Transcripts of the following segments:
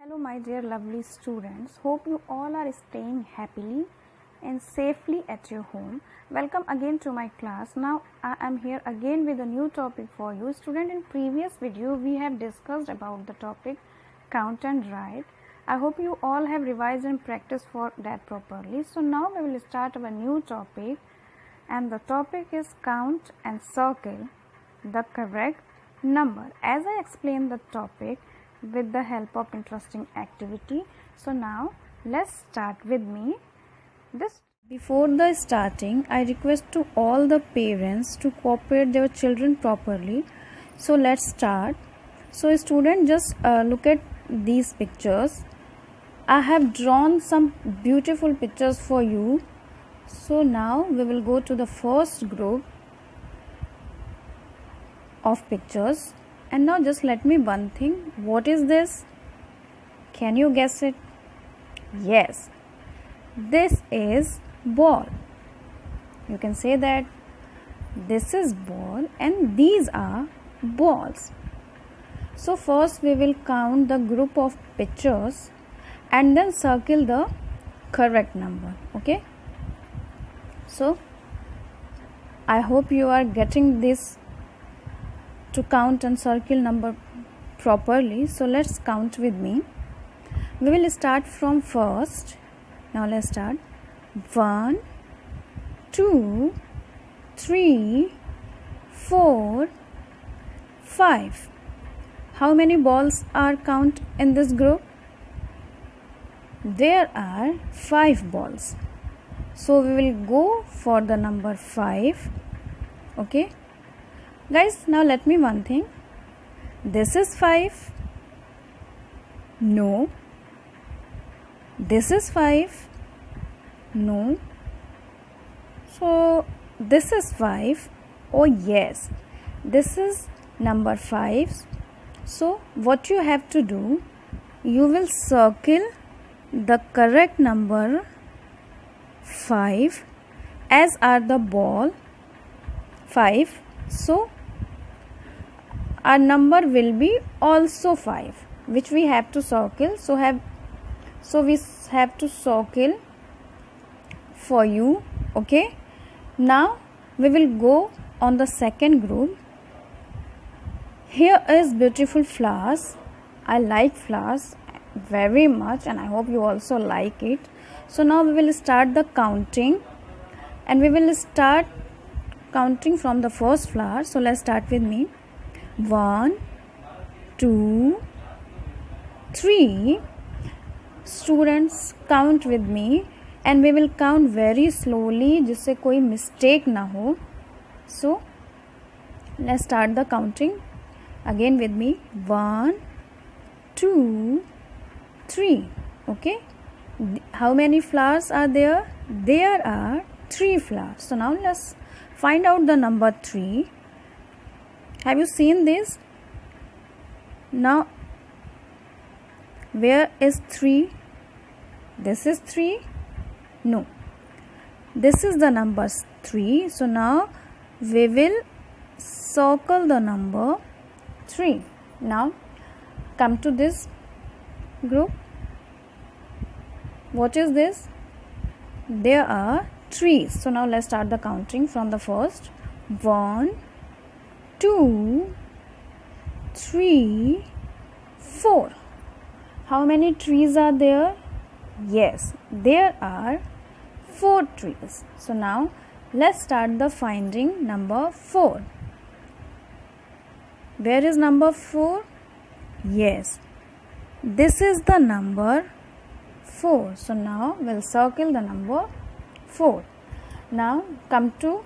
Hello my dear lovely students, hope you all are staying happily and safely at your home. Welcome again to my class. Now I am here again with a new topic for you. Student, in previous video we have discussed about the topic count and write. I hope you all have revised and practiced for that properly. So now we will start our new topic, and the topic is count and circle the correct number. As I explained the topic with the help of interesting activity, so now let's start with me. Before the starting, I request to all the parents to cooperate their children properly. So let's start. So student, just look at these pictures. I have drawn some beautiful pictures for you. So now we will go to the first group of pictures. And now just let me one thing. What is this? Can you guess it? Yes, this is ball. You can say that this is ball and these are balls. So first we will count the group of pictures and then circle the correct number. Okay. So I hope you are getting this to count and circle number properly. So let's count with me. We will start from first. Now let's start. 1 2 3 4 5. How many balls are count in this group? There are 5 balls. So we will go for the number 5. Okay guys, now let me one thing. This is 5. No. This is 5. No. So this is 5. Oh yes, this is number 5. So what you have to do, you will circle the correct number 5 as are the ball 5. So our number will be also 5, which we have to circle. So we have to circle for you. Okay. Now we will go on the second group. Here is beautiful flowers. I like flowers very much and I hope you also like it. So now we will start the counting and we will start counting from the first flower. So let's start with me. 1 2 3. Students, count with me and we will count very slowly जिससे कोई mistake ना हो. So let's start the counting again with me. 1 2 3. Okay, how many flowers are there? There are 3 flowers. So now let's find out the number 3. Have you seen this? Now where is 3? This is 3? No. This is the number 3. So now we will circle the number 3. Now come to this group. What is this? There are trees. So now let's start the counting from the first. 1 2 3 4. How many trees are there? Yes, there are 4 trees. So now let's start the finding number 4. Where is number 4? Yes, this is the number 4. So now we'll circle the number 4. Now come to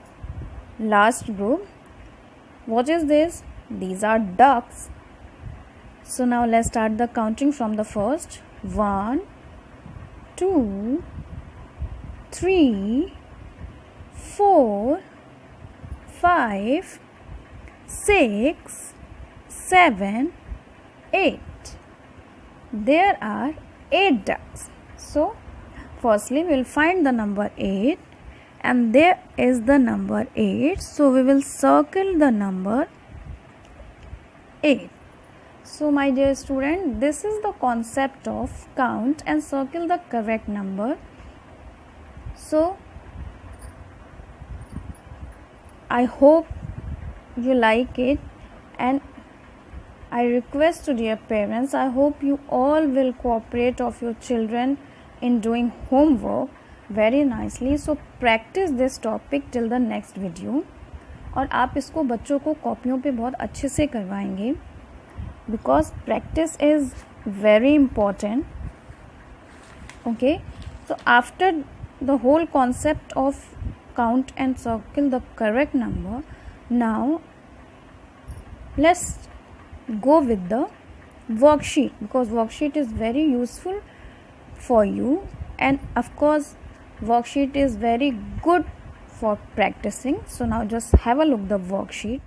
last group. What is this? These are ducks. So now let's start the counting from the first. 1 2 3 4 5 6 7 8. There are 8 ducks. So firstly we will find the number 8 and there is the number 8. So we will circle the number 8. So my dear student, this is the concept of count and circle the correct number. So I hope you like it, and I request to dear parents, I hope you all will cooperate of your children in doing homework very nicely. So practice this topic till the next video. और आप इसको बच्चों को कॉपियों पे बहुत अच्छे से करवाएंगे, because practice is very important. Okay, so after the whole concept of count and circle the correct number, now let's go with the worksheet, because worksheet is very useful for you, and of course worksheet is very good for practicing. So now just have a look the worksheet.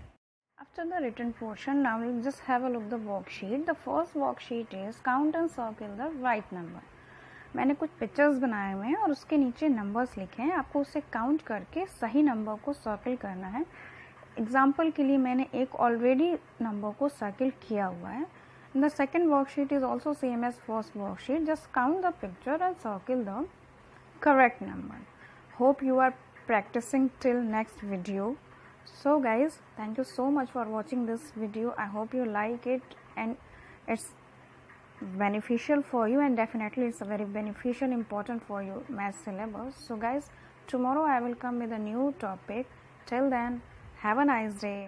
After the written portion, now we'll just have a look the worksheet. The first worksheet is count and circle the right number. मैंने कुछ pictures बनाए हुए हैं और उसके नीचे numbers लिखे हैं, आपको उसे काउंट करके सही नंबर को सर्कल करना है. एग्जाम्पल के लिए मैंने एक ऑलरेडी नंबर को सर्कल किया हुआ है. The second worksheet is also same as first worksheet. Just count the picture and circle the correct number. Hope you are practicing till next video. So guys, thank you so much for watching this video. I hope you like it and it's beneficial for you, and definitely it's a very beneficial, important for you math syllabus. So guys, tomorrow I will come with a new topic. Till then, have a nice day.